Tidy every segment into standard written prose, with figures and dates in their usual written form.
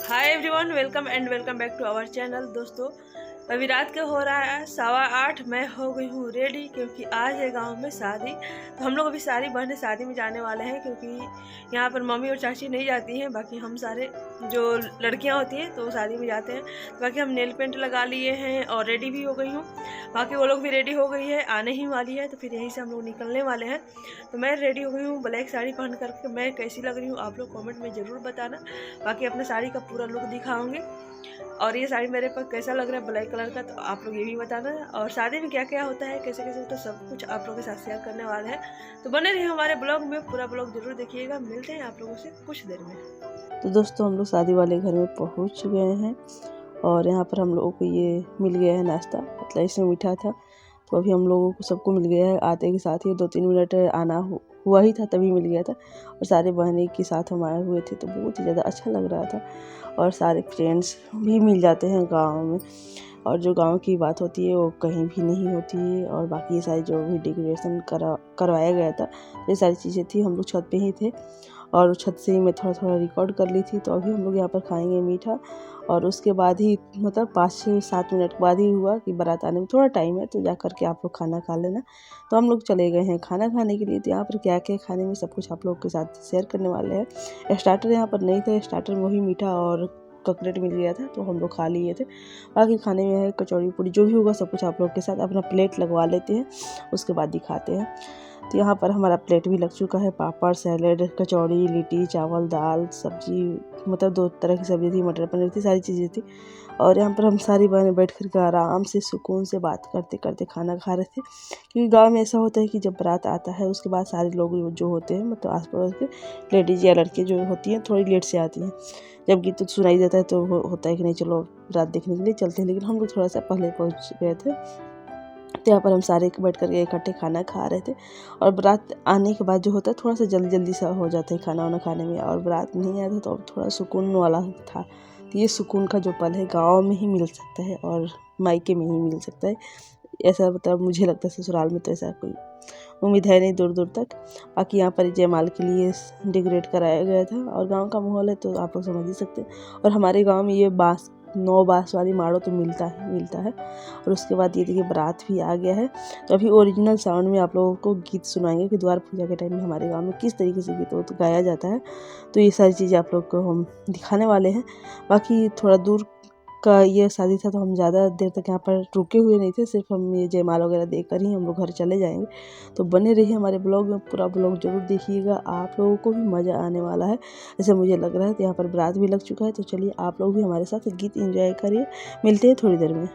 Hi everyone, welcome back to our channel. दोस्तों, अभी रात के हो रहा है 8:15। मैं हो गई हूँ रेडी क्योंकि आज है गांव में शादी। तो हम लोग अभी सारी बहनें शादी में जाने वाले हैं क्योंकि यहाँ पर मम्मी और चाची नहीं जाती हैं। बाकी हम सारे जो लड़कियाँ होती हैं तो वो शादी में जाते हैं। बाकी हम नेल पेंट लगा लिए हैं और रेडी भी हो गई हूँ। बाकी वो लोग भी रेडी हो गई है, आने ही वाली है। तो फिर यहीं से हम लोग निकलने वाले हैं। तो मैं रेडी हो गई हूँ ब्लैक साड़ी पहन करके। मैं कैसी लग रही हूँ आप लोग कमेंट में ज़रूर बताना। बाकी अपने साड़ी का पूरा लुक दिखाऊंगी और ये साड़ी मेरे पर कैसा लग रहा है ब्लैक कलर का, तो आप लोग ये भी बताना। और शादी में क्या क्या होता है, कैसे कैसे होता है, सब कुछ आप लोगों के साथ शेयर करने वाले हैं। तो बने रहिए हमारे ब्लॉग में, पूरा ब्लॉग जरूर देखिएगा। मिलते हैं आप लोगों से कुछ देर में। तो दोस्तों, हम लोग शादी वाले घर में पहुंच गए हैं और यहाँ पर हम लोगों को ये मिल गया है नाश्ता। मतलब इसमें मीठा था तो अभी हम लोगों को सबको मिल गया है। आते के साथ ही 2-3 मिनट आना हुआ ही था तभी मिल गया था। और सारे बहनें के साथ हम आए हुए थे तो बहुत ही ज़्यादा अच्छा लग रहा था। और सारे फ्रेंड्स भी मिल जाते हैं गाँव में, और जो गांव की बात होती है वो कहीं भी नहीं होती है। और बाकी ये सारी जो भी डेकोरेशन करवाया गया था, ये सारी चीज़ें थी। हम लोग छत पे ही थे और छत से ही मैं थोड़ा थोड़ा रिकॉर्ड कर ली थी। तो अभी हम लोग यहाँ पर खाएंगे मीठा। और उसके बाद ही मतलब 5-7 मिनट बाद ही हुआ कि बारात आने में थोड़ा टाइम है, तो जा कर के आप लोग खाना खा लेना। तो हम लोग चले गए हैं खाना खाने के लिए। तो यहाँ पर क्या क्या खाने में सब कुछ आप लोग के साथ शेयर करने वाले हैं। स्टार्टर यहाँ पर नहीं था, स्टार्टर में वही मीठा और ककलेट मिल गया था तो हम लोग खा लिए थे। बाकी खाने में है कचौड़ी पूड़ी, जो भी होगा सब कुछ आप लोग के साथ अपना प्लेट लगवा लेते हैं, उसके बाद दिखाते हैं। तो यहाँ पर हमारा प्लेट भी लग चुका है। पापड़, सैलेड, कचौड़ी, लिट्टी, चावल, दाल, सब्जी, मतलब 2 तरह की सब्जी थी, मटर पनीर थी, सारी चीज़ें थी। और यहाँ पर हम सारी बहनें बैठ कर के आराम से सुकून से बात करते करते खाना खा रहे थे। क्योंकि गांव में ऐसा होता है कि जब बारात आता है उसके बाद सारे लोग जो होते हैं, मतलब आस पड़ोस के लेडीज़ या लड़के जो होती हैं थोड़ी लेट से आती हैं। जब गीत तो सुनाई देता है तो होता है कि नहीं चलो रात देखने के लिए चलते हैं, लेकिन हम लोग थोड़ा सा पहले पहुँच गए थे। तो यहाँ पर हम सारे बैठ कर इकट्ठे खाना खा रहे थे। और बारात आने के बाद जो होता है थोड़ा सा जल्दी जल्दी सा हो जाता है खाना वाना खाने में, और बारात नहीं आया था तो अब थोड़ा सुकून वाला था। तो ये सुकून का जो पल है गाँव में ही मिल सकता है और मायके में ही मिल सकता है। ऐसा मतलब मुझे लगता है ससुराल में तो ऐसा कोई उम्मीद है नहीं दूर दूर तक। बाकी यहाँ पर जयमाल के लिए डेकोरेट कराया गया था और गांव का माहौल है तो आप लोग समझ ही सकते हैं। और हमारे गांव में ये 9 बाँस वाली माड़ो तो मिलता है। और उसके बाद ये देखिए बारात भी आ गया है। तो अभी ओरिजिनल साउंड में आप लोगों को गीत सुनाएंगे कि द्वार पूजा के टाइम में हमारे गाँव में किस तरीके से गीत तो गाया जाता है। तो ये सारी चीज़ें आप लोग को हम दिखाने वाले हैं। बाकी थोड़ा दूर का ये शादी था तो हम ज़्यादा देर तक यहाँ पर रुके हुए नहीं थे, सिर्फ हम ये जयमाल वगैरह देख कर ही हम लोग घर चले जाएंगे। तो बने रहिए हमारे ब्लॉग में, पूरा ब्लॉग जरूर देखिएगा, आप लोगों को भी मज़ा आने वाला है ऐसे मुझे लग रहा है। तो यहाँ पर बारात भी लग चुका है, तो चलिए आप लोग भी हमारे साथ गीत एंजॉय करिए। मिलते हैं थोड़ी देर में।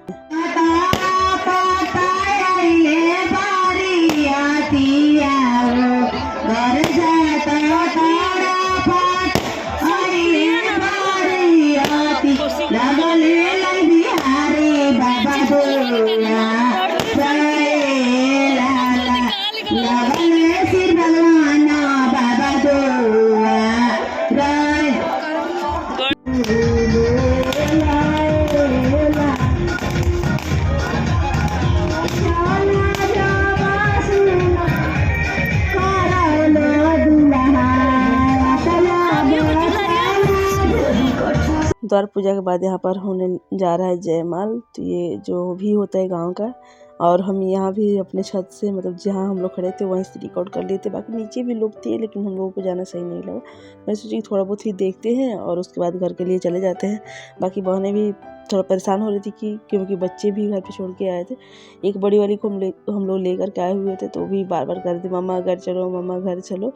द्वार पूजा के बाद यहाँ पर होने जा रहा है जयमाल। तो ये जो भी होता है गांव का, और हम यहाँ भी अपने छत से मतलब जहाँ हम लोग खड़े थे वहीं से रिकॉर्ड कर लिए थे। बाकी नीचे भी लोग थे लेकिन हम लोगों को जाना सही नहीं लगा। मैं सोची थोड़ा बहुत ही देखते हैं और उसके बाद घर के लिए चले जाते हैं। बाकी बहनें भी थोड़ा परेशान हो रही थी कि क्योंकि बच्चे भी घर पे छोड़ के आए थे। एक बड़ी वाली को हम लोग लेकर के आए हुए थे, तो भी बार बार कर रहे थे मम्मा घर चलो, मम्मा घर चलो।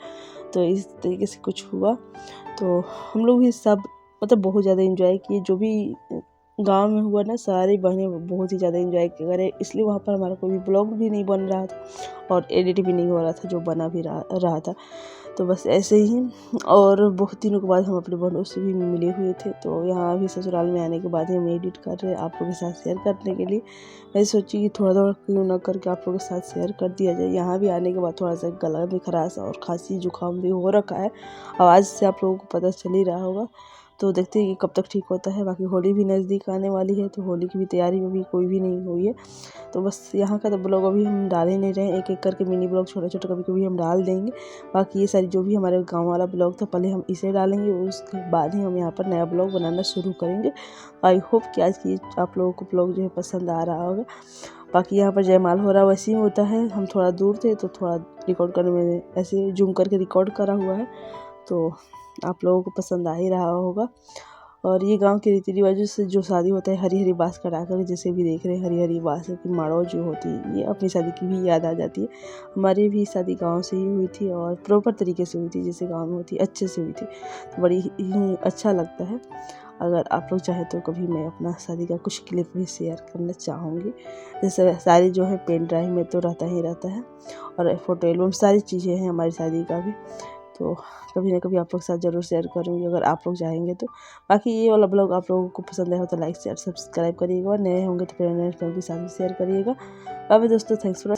तो इस तरीके से कुछ हुआ। तो हम लोग भी सब मतलब बहुत ज़्यादा एंजॉय किए। जो भी गांव में हुआ ना, सारी बहनें बहुत ही ज़्यादा एंजॉय करे, इसलिए वहाँ पर हमारा कोई ब्लॉग भी नहीं बन रहा था और एडिट भी नहीं हो रहा था, जो बना भी रहा था। तो बस ऐसे ही। और बहुत दिनों के बाद हम अपने बहनों से भी मिले हुए थे, तो यहाँ भी ससुराल में आने के बाद ही हम एडिट कर रहे हैं आप लोगों के साथ शेयर करने के लिए। मैं सोची कि थोड़ा थोड़ा क्यों ना करके आप लोगों के साथ शेयर कर दिया जाए। यहाँ भी आने के बाद थोड़ा सा गला में खराश और खांसी जुकाम भी हो रखा है, आवाज़ से आप लोगों को पता चल ही रहा होगा। तो देखते हैं कि कब तक ठीक होता है। बाकी होली भी नज़दीक आने वाली है, तो होली की भी तैयारी में भी कोई भी नहीं हुई है। तो बस यहाँ का तो ब्लॉग अभी हम डाल ही नहीं रहे हैं, एक एक करके मिनी ब्लॉग छोटा-छोटा कभी-कभी हम डाल देंगे। बाकी ये सारी जो भी हमारे गाँव वाला ब्लॉग था, पहले हम इसे डालेंगे, उसके बाद ही हम यहाँ पर नया ब्लॉग बनाना शुरू करेंगे। आई होप कि आज की आप लोगों को ब्लॉग जो है पसंद आ रहा होगा। बाकी यहाँ पर जयमाल हो रहा वैसे ही होता है, हम थोड़ा दूर थे तो थोड़ा रिकॉर्ड करने में ऐसे जूम करके रिकॉर्ड करा हुआ है, तो आप लोगों को पसंद आ ही रहा होगा। और ये गांव के रीति रिवाजों से जो शादी होता है, हरी हरी बाँस कटाकर, जैसे भी देख रहे हैं हरी हरी बाँस की माड़ो जो होती है, ये अपनी शादी की भी याद आ जाती है। हमारी भी शादी गांव से ही हुई थी और प्रॉपर तरीके से हुई थी, जैसे गांव में होती है अच्छे से हुई थी, तो बड़ी ही अच्छा लगता है। अगर आप लोग चाहे तो कभी मैं अपना शादी का कुछ क्लिप भी शेयर करना चाहूँगी। जैसे सारी जो है पेन ड्राइव में तो रहता ही रहता है, और फ़ोटो एल्बम सारी चीज़ें हैं हमारी शादी का भी, तो कभी ना कभी आप लोग के साथ ज़रूर शेयर करूँगी अगर आप लोग चाहेंगे तो। बाकी ये वाला ब्लॉग आप लोगों को पसंद आया हो तो लाइक शेयर सब्सक्राइब करिएगा, और नए होंगे तो फिर नए फ्रेंड के साथ भी शेयर करिएगा। अब दोस्तों, थैंक्स फॉर